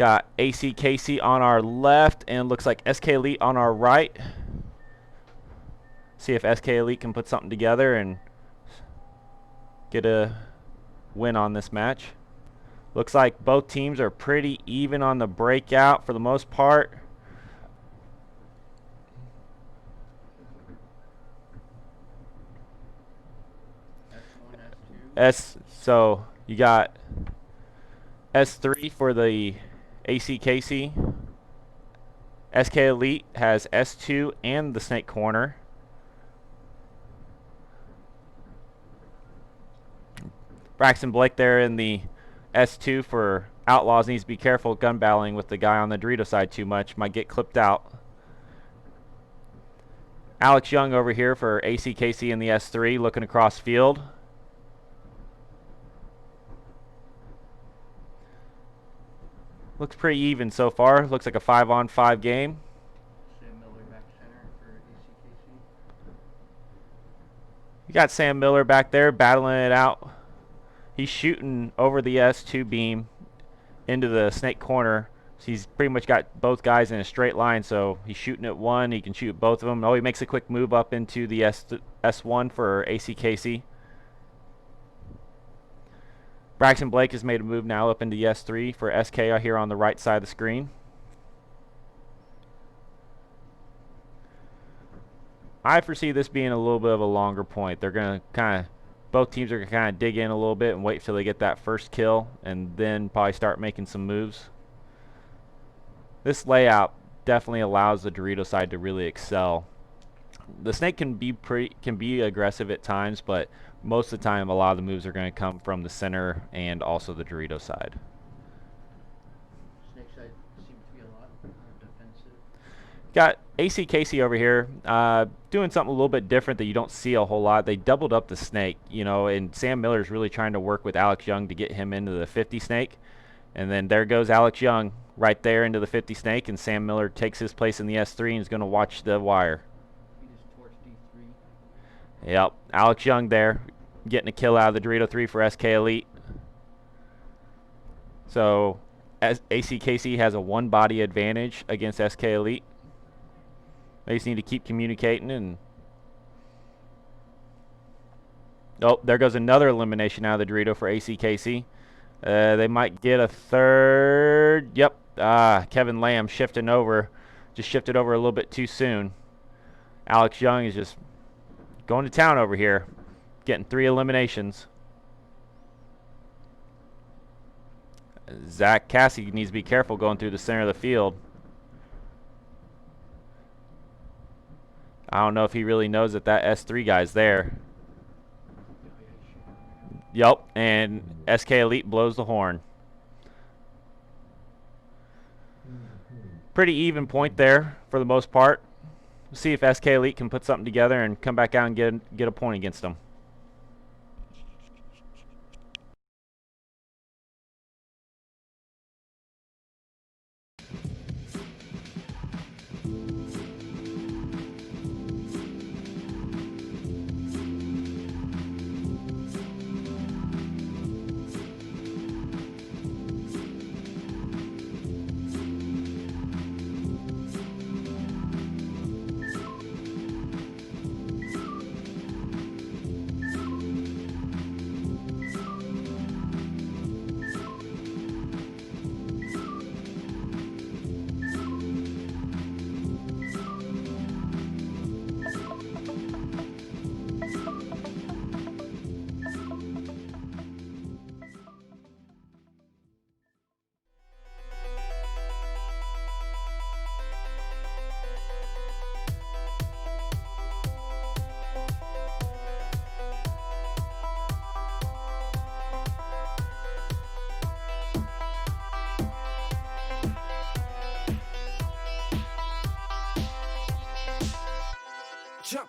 Got ACKC on our left and looks like SK Elite on our right. See if SK Elite can put something together and get a win on this match. Looks like both teams are pretty even on the breakout for the most part. So you got S3 for the ACKC. SK Elite has S2 and the Snake Corner. Braxton Blake there in the S2 for Outlaws needs to be careful gun battling with the guy on the Dorito side too much. Might get clipped out. Alex Young over here for ACKC in the S3 looking across field. Looks pretty even so far. Looks like a 5-on-5 game. Sam Miller back center for ACKC. You got Sam Miller back there battling it out. He's shooting over the S2 beam into the Snake Corner. So he's pretty much got both guys in a straight line. So he's shooting at one. He can shoot both of them. Oh, he makes a quick move up into the S1 for ACKC. Braxton Blake has made a move now up into the S3 for SK here on the right side of the screen. I foresee this being a little bit of a longer point. They're going to kind of, both teams are going to kind of dig in a little bit and wait till they get that first kill and then probably start making some moves. This layout definitely allows the Dorito side to really excel. The Snake can be aggressive at times, but most of the time a lot of the moves are going to come from the center and also the Dorito side. Snake side seems to be a lot defensive. Got ACKC over here doing something a little bit different that you don't see a whole lot. They doubled up the Snake, you know, and Sam Miller's really trying to work with Alex Young to get him into the 50 Snake. And then there goes Alex Young right there into the 50 Snake, and Sam Miller takes his place in the S3 and is going to watch the wire. Yep, Alex Young there, getting a kill out of the Dorito 3 for SK Elite. So, ACKC has a one-body advantage against SK Elite. They just need to keep communicating and... Oh, there goes another elimination out of the Dorito for ACKC. They might get a third. Yep, Kevin Lamb shifting over. Just shifted over a little bit too soon. Alex Young is just going to town over here, getting 3 eliminations. ACKC needs to be careful going through the center of the field. I don't know if he really knows that that S3 guy's there. Yep, and SK Elite blows the horn. Pretty even point there for the most part. We'll see if SK Elite can put something together and come back out and get a point against them. Jump.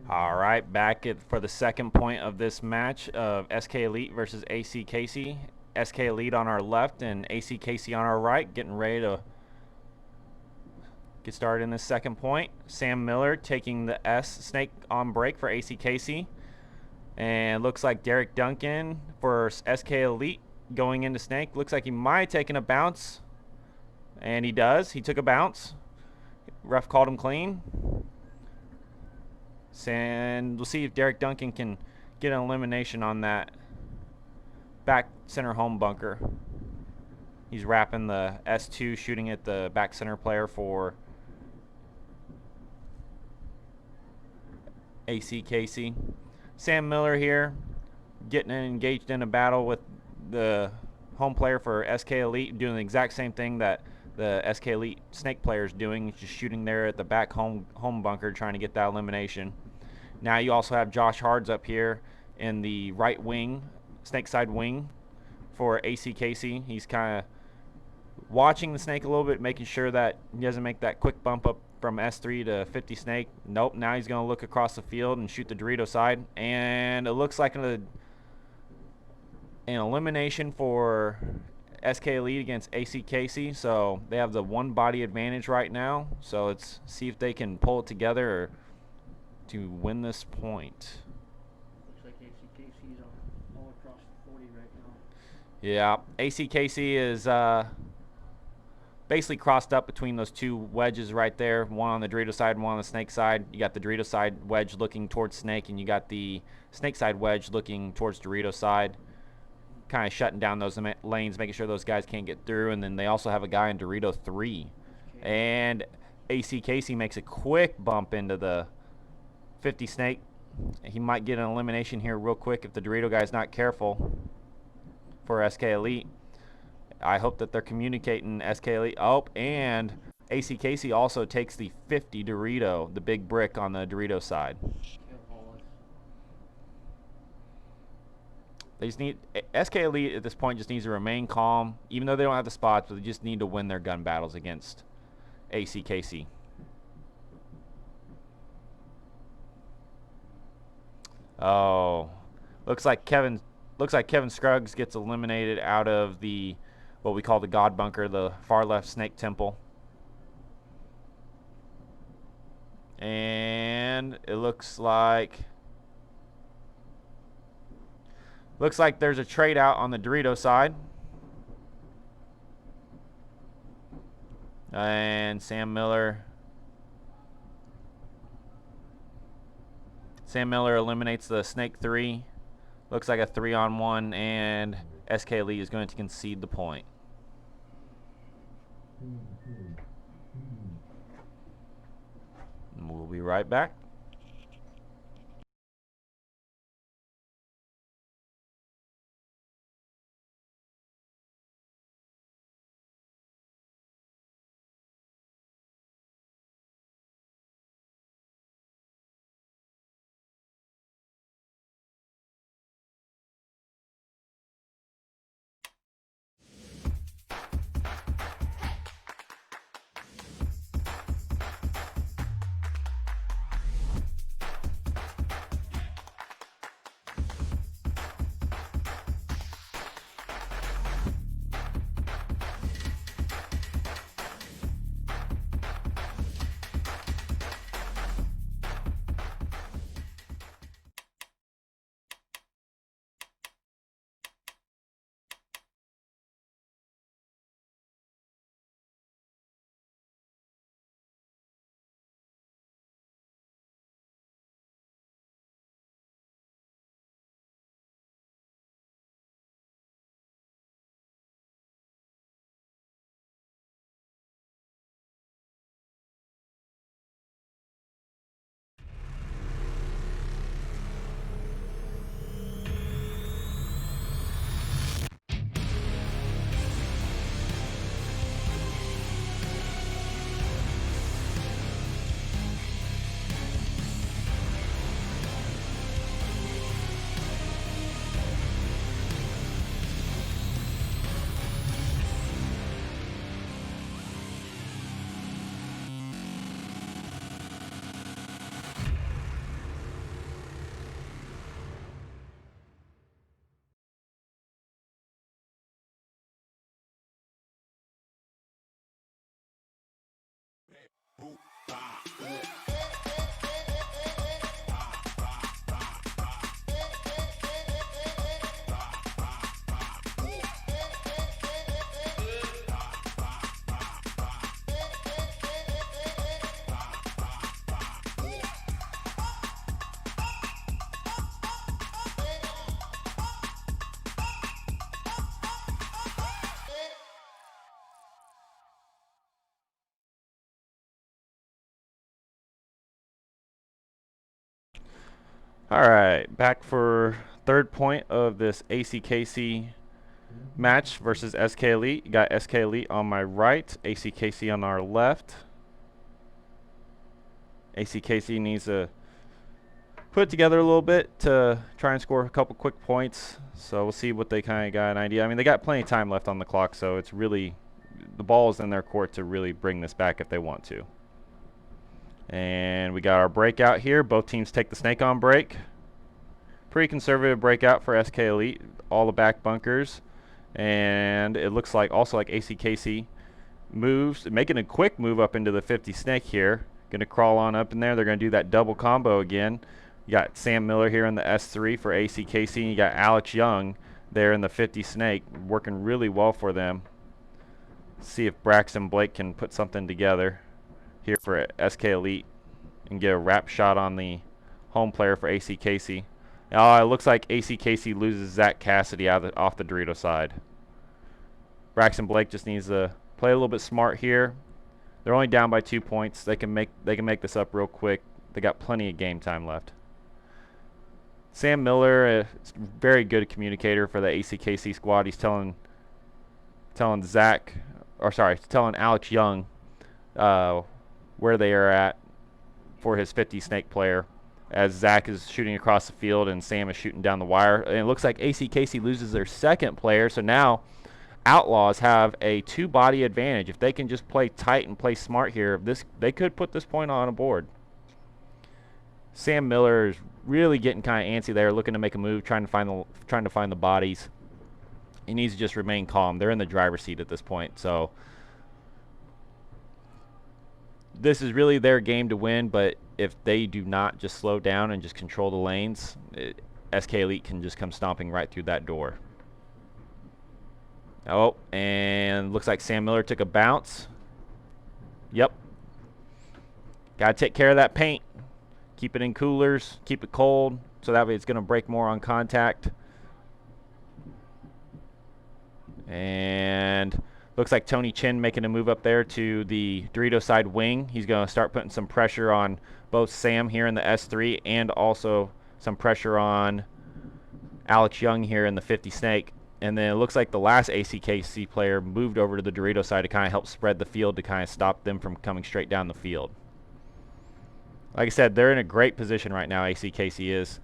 All right, back for the second point of this match of SK Elite versus ACKC. SK Elite on our left and ACKC on our right, getting ready to get started in this second point. Sam Miller taking the S snake on break for ACKC. And looks like Derek Duncan for SK Elite going into snake. Looks like he might have taken a bounce. And he does. He took a bounce. Ref called him clean. And we'll see if Derek Duncan can get an elimination on that back center home bunker. He's wrapping the S2, shooting at the back center player for ACKC. Sam Miller here, getting engaged in a battle with the home player for SK Elite, doing the exact same thing that the SK Elite snake player is doing. He's just shooting there at the back home bunker, trying to get that elimination. Now you also have Josh Hards up here in the right wing, snake side wing for ACKC. He's kind of watching the snake a little bit, making sure that he doesn't make that quick bump up from S3 to 50 snake. Nope, now he's going to look across the field and shoot the Dorito side. And it looks like an elimination for SK Elite against ACKC. So they have the one body advantage right now. So let's see if they can pull it together to win this point. Looks like ACKC is all across the 40 right now. Yeah, ACKC is basically crossed up between those two wedges right there, one on the Dorito side and one on the snake side. You got the Dorito side wedge looking towards snake, and you got the snake side wedge looking towards Dorito side, kind of shutting down those lanes, making sure those guys can't get through. And then they also have a guy in Dorito 3. And ACKC makes a quick bump into the 50 snake. He might get an elimination here real quick if the Dorito guy is not careful for SK Elite. I hope that they're communicating SK Elite. Oh, and ACKC also takes the 50 Dorito, the big brick on the Dorito side. They just need SK Elite at this point just needs to remain calm, even though they don't have the spots, but they just need to win their gun battles against ACKC. Oh, looks like Kevin Scruggs gets eliminated out of the what we call the God Bunker, the far left snake temple. And it looks like there's a trade out on the Dorito side. And Sam Miller eliminates the snake 3. Looks like a 3-on-1, and SK Elite is going to concede the point. And we'll be right back. All right, back for third point of this ACKC match versus SK Elite. You got SK Elite on my right, ACKC on our left. ACKC needs to put it together a little bit to try and score a couple quick points. So we'll see what they kind of got an idea. I mean, they got plenty of time left on the clock, so it's really, the ball is in their court to really bring this back if they want to. And we got our breakout here. Both teams take the snake on break. Pretty conservative breakout for SK Elite. All the back bunkers. And it looks like also like ACKC moves, making a quick move up into the 50 snake here. Going to crawl on up in there. They're going to do that double combo again. You got Sam Miller here in the S3 for ACKC. And you got Alex Young there in the 50 snake, working really well for them. See if Braxton Blake can put something together here for SK Elite and get a wrap shot on the home player for ACKC. It looks like ACKC loses Zach Cassidy off the Dorito side. Braxton Blake just needs to play a little bit smart here. They're only down by 2 points. They can make this up real quick. They got plenty of game time left. Sam Miller, very good communicator for the ACKC squad. He's telling Alex Young where they are at for his 50 snake player, as Zach is shooting across the field and Sam is shooting down the wire. And it looks like ACKC loses their second player, so now Outlaws have a two-body advantage. If they can just play tight and play smart here, they could put this point on a board. Sam Miller is really getting kind of antsy there, looking to make a move, trying to find the bodies. He needs to just remain calm. They're in the driver's seat at this point, so this is really their game to win. But if they do not just slow down and just control the lanes, SK Elite can just come stomping right through that door. Oh, and looks like Sam Miller took a bounce. Yep. Got to take care of that paint. Keep it in coolers. Keep it cold, so that way it's going to break more on contact. And looks like Tony Chin making a move up there to the Dorito side wing. He's going to start putting some pressure on both Sam here in the S3 and also some pressure on Alex Young here in the 50 snake. And then it looks like the last ACKC player moved over to the Dorito side to kind of help spread the field to kind of stop them from coming straight down the field. Like I said, they're in a great position right now, ACKC is.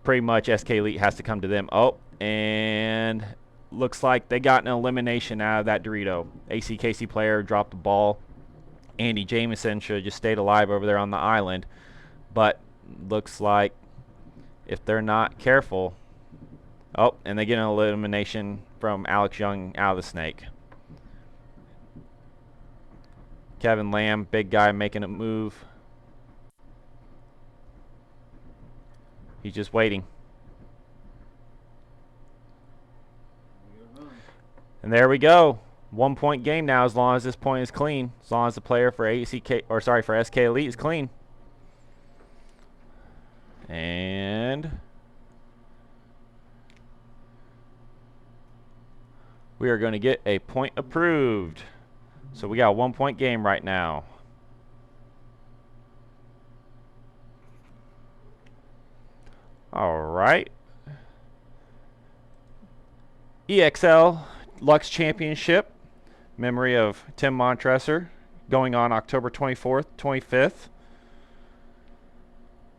Pretty much SK Elite has to come to them. Oh, and looks like they got an elimination out of that Dorito. ACKC player dropped the ball. Andy Jamison should have just stayed alive over there on the island. But looks like if they're not careful... Oh, and they get an elimination from Alex Young out of the snake. Kevin Lamb, big guy, making a move. He's just waiting. And there we go. 1 point game now, as long as this point is clean. As long as the player for for SK Elite is clean. And we are going to get a point approved. So we got a 1 point game right now. All right. EXL Lux Championship, memory of Tim Montresor, going on October 24th, 25th.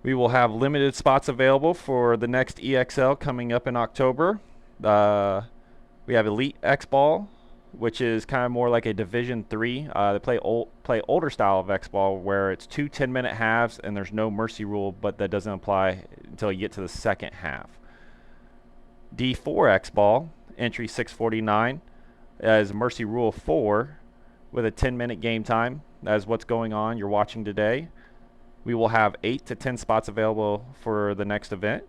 We will have limited spots available for the next EXL coming up in October. We have Elite X-Ball, which is kind of more like a Division 3. They play older style of X-Ball where it's 2 10-minute halves and there's no mercy rule, but that doesn't apply until you get to the second half. D4 X-Ball, entry 649, is mercy rule 4 with a 10-minute game time. That is what's going on. You're watching today. We will have 8 to 10 spots available for the next event.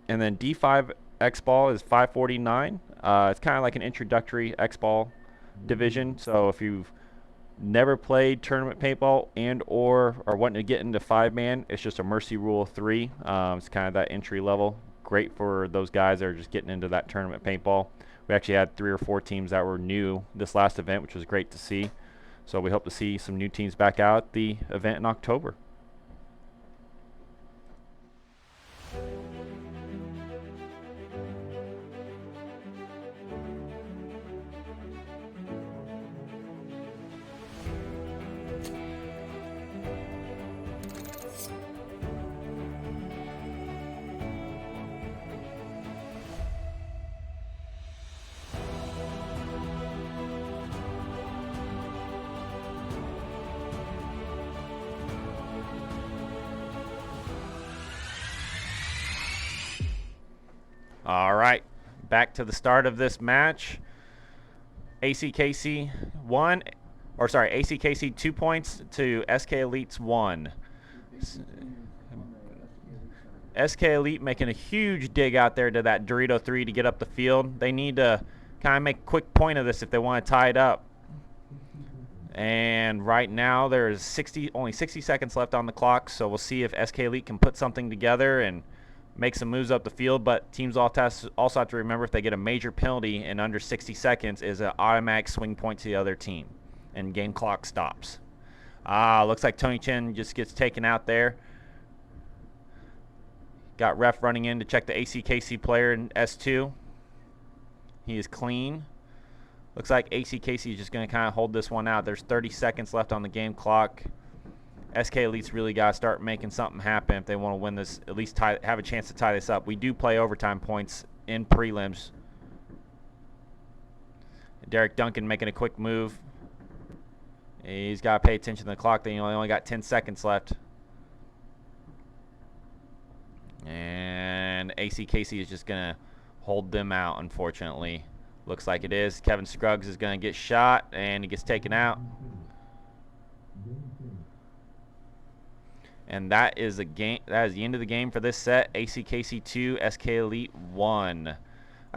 And then D5 X-Ball is 549. It's kind of like an introductory X-Ball division. So if you've never played tournament paintball and or are wanting to get into 5-man, it's just a mercy rule 3. It's kind of that entry level. Great for those guys that are just getting into that tournament paintball. We actually had 3 or 4 teams that were new this last event, which was great to see. So we hope to see some new teams back out at the event in October. All right, back to the start of this match. ACKC 1, or sorry, ACKC 2 points to SK Elites 1. SK Elite making a huge dig out there to that Dorito 3 to get up the field. They need to kind of make a quick point of this if they want to tie it up. And right now there's only 60 seconds left on the clock, so we'll see if SK Elite can put something together and make some moves up the field. But teams also have to remember, if they get a major penalty in under 60 seconds, is an automatic swing point to the other team, and game clock stops. Looks like Tony Chen just gets taken out there. Got ref running in to check the ACKC player in S2. He is clean. Looks like ACKC is just going to kind of hold this one out. There's 30 seconds left on the game clock. SK Elite's really got to start making something happen if they want to win this, at least have a chance to tie this up. We do play overtime points in prelims. Derek Duncan making a quick move. He's got to pay attention to the clock. They only got 10 seconds left. And ACKC is just going to hold them out, unfortunately. Looks like it is. Kevin Scruggs is going to get shot, and he gets taken out. And that is the game. That is the end of the game for this set. ACKC 2, SK Elite 1.